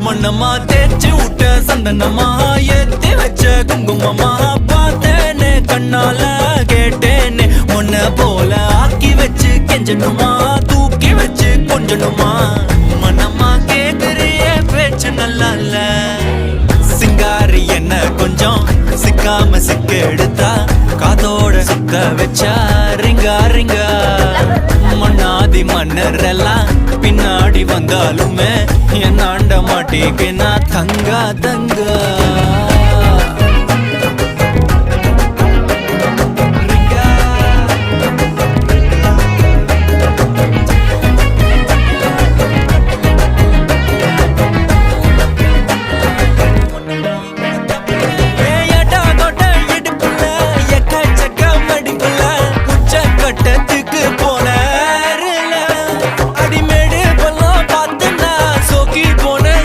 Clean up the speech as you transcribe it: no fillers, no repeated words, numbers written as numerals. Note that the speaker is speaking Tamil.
மண்ணம்மா தேய்ச்சி விட்ட சந்தனமா ஏத்தி வச்ச குங்குமமா பார்த்தேனே கண்ணால கேட்டேனே உன்ன போல ஆக்கி வச்சு கெஞ்சணுமா தூக்கி வச்சு கொஞ்சணுமா மண்ணம்மா கேக்குறிய பேச்சு நல்லா இல்ல சிங்காரி என்ன கொஞ்சம் சிக்காம சிக்க எடுத்தா காதோட சுத்த வச்சா ரிங்கா ரிங்கா மண்ணாதி மன்னர் எல்லாம் பின்னாடி வந்தாலுமே என் ஆண்ட மாட்டேக்கு நான் தங்கா தங்கா